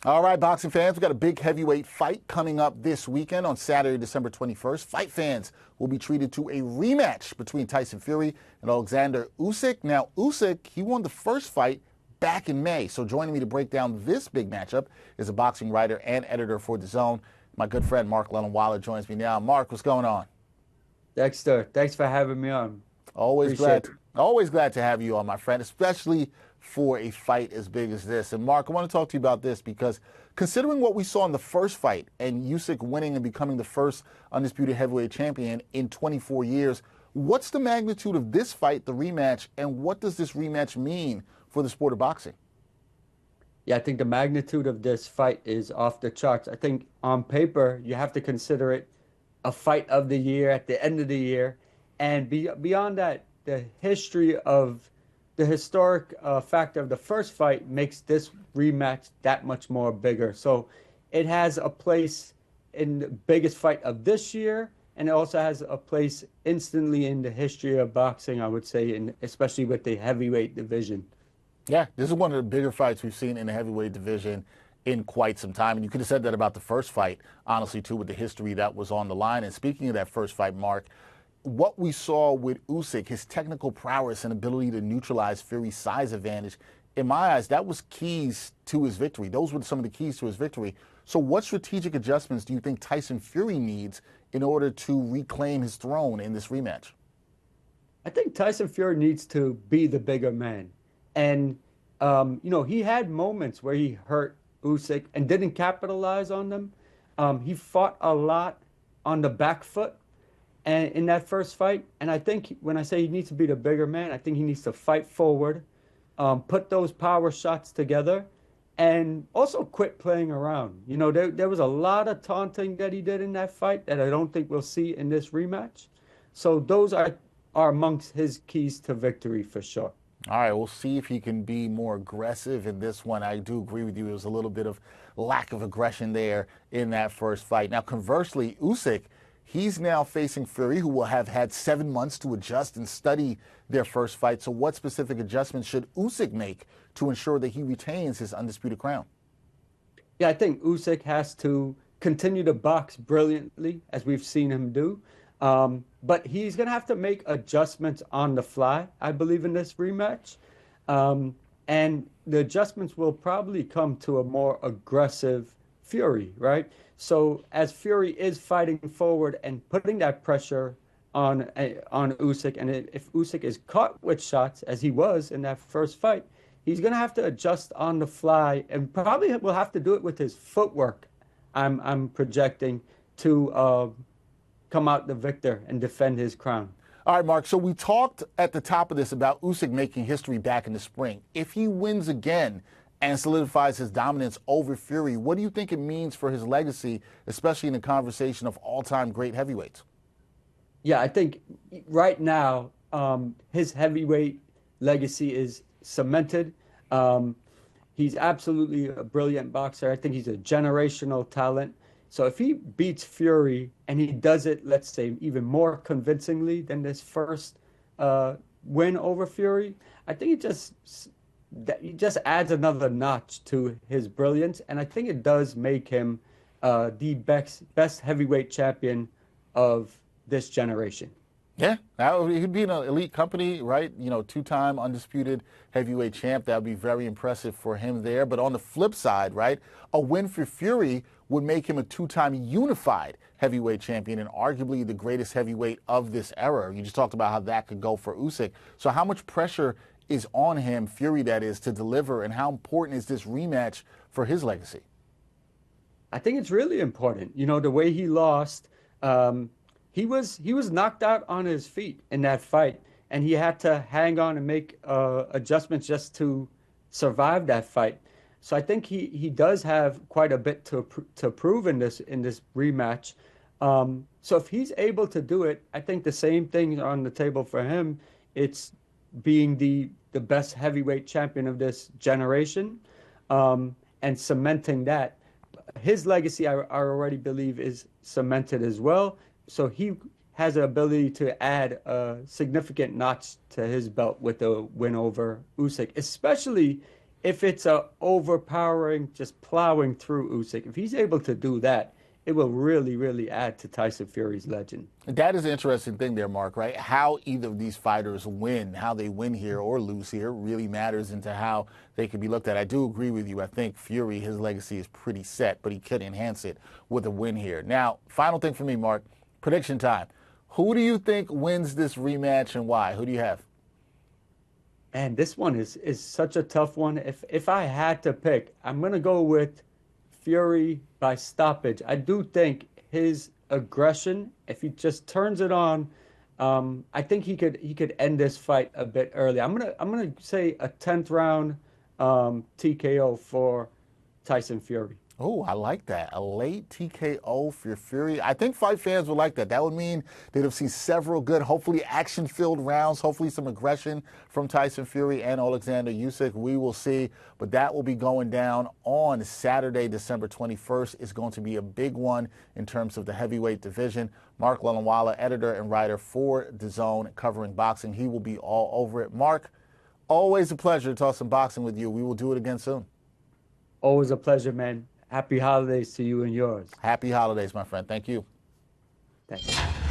All right, boxing fans, we got a big heavyweight fight coming up this weekend on Saturday, December 21st. Fight fans will be treated to a rematch between Tyson Fury and Oleksandr Usyk. Now, Usyk, he won the first fight back in May. So joining me to break down this big matchup is a boxing writer and editor for DAZN. My good friend Mark Lelinwalla joins me now. Mark, what's going on? Dexter, thanks for having me on. Always Appreciate glad, it. always glad to have you on, my friend, especially for a fight as big as this. And Mark, I want to talk to you about this because considering what we saw in the first fight and Usyk winning and becoming the first undisputed heavyweight champion in 24 years, what's the magnitude of this fight, the rematch, and what does this rematch mean for the sport of boxing? Yeah, I think the magnitude of this fight is off the charts. I think on paper, you have to consider it a fight of the year at the end of the year. And beyond that, the historic factor of the first fight makes this rematch that much more bigger. So it has a place in the biggest fight of this year, and it also has a place instantly in the history of boxing, I would say, and especially with the heavyweight division. Yeah, this is one of the bigger fights we've seen in the heavyweight division in quite some time. And you could have said that about the first fight, honestly, too, with the history that was on the line. And speaking of that first fight, Mark, what we saw with Usyk, his technical prowess and ability to neutralize Fury's size advantage, in my eyes, that was keys to his victory. Those were some of the keys to his victory. So what strategic adjustments do you think Tyson Fury needs in order to reclaim his throne in this rematch? I think Tyson Fury needs to be the bigger man. And, he had moments where he hurt Usyk and didn't capitalize on them. He fought a lot on the back foot and in that first fight. And I think when I say he needs to be the bigger man, I think he needs to fight forward, put those power shots together, and also quit playing around. There was a lot of taunting that he did in that fight that I don't think we'll see in this rematch. So those are amongst his keys to victory for sure. All right, we'll see if he can be more aggressive in this one. I do agree with you. There was a little bit of lack of aggression there in that first fight. Now, conversely, Usyk, he's now facing Fury, who will have had 7 months to adjust and study their first fight. So what specific adjustments should Usyk make to ensure that he retains his undisputed crown? Yeah, I think Usyk has to continue to box brilliantly, as we've seen him do. But he's going to have to make adjustments on the fly, I believe, in this rematch. And the adjustments will probably come to a more aggressive Fury, right? So as Fury is fighting forward and putting that pressure on Usyk, and if Usyk is caught with shots, as he was in that first fight, he's going to have to adjust on the fly and probably will have to do it with his footwork. I'm projecting to come out the victor and defend his crown. All right, Mark, so we talked at the top of this about Usyk making history back in the spring. If he wins again and solidifies his dominance over Fury, what do you think it means for his legacy, especially in the conversation of all-time great heavyweights? Yeah, I think right now his heavyweight legacy is cemented. He's absolutely a brilliant boxer. I think he's a generational talent. So if he beats Fury and he does it, let's say, even more convincingly than this first win over Fury, I think he just adds another notch to his brilliance, and I think it does make him the best heavyweight champion of this generation. Yeah, he'd be in an elite company, right? Two-time undisputed heavyweight champ. That would be very impressive for him there. But on the flip side, right, a win for Fury would make him a two-time unified heavyweight champion and arguably the greatest heavyweight of this era. You just talked about how that could go for Usyk. So how much pressure is on him, Fury that is, to deliver, and how important is this rematch for his legacy? I think it's really important. The way he lost, he was knocked out on his feet in that fight, and he had to hang on and make adjustments just to survive that fight. So I think he does have quite a bit to prove in this rematch. So if he's able to do it, I think the same thing on the table for him. It's being the best heavyweight champion of this generation, and cementing that. His legacy, I already believe, is cemented as well. So he has the ability to add a significant notch to his belt with a win over Usyk, especially if it's a overpowering, just plowing through Usyk, if he's able to do that, it will really, really add to Tyson Fury's legend. That is an interesting thing there, Mark, right? How either of these fighters win, how they win here or lose here, really matters into how they can be looked at. I do agree with you. I think Fury, his legacy is pretty set, but he could enhance it with a win here. Now, final thing for me, Mark, prediction time. Who do you think wins this rematch and why? Who do you have? And this one is such a tough one. If I had to pick, I'm gonna go with Fury by stoppage. I do think his aggression, if he just turns it on, I think he could end this fight a bit early. I'm gonna say a 10th round TKO for Tyson Fury. Oh, I like that. A late TKO for Fury. I think fight fans would like that. That would mean they'd have seen several good, hopefully action-filled rounds, hopefully some aggression from Tyson Fury and Oleksandr Usyk. We will see, but that will be going down on Saturday, December 21st. It's going to be a big one in terms of the heavyweight division. Mark Lelinwalla, editor and writer for DAZN, covering boxing. He will be all over it. Mark, always a pleasure to talk some boxing with you. We will do it again soon. Always a pleasure, man. Happy holidays to you and yours. Happy holidays, my friend. Thank you. Thank you.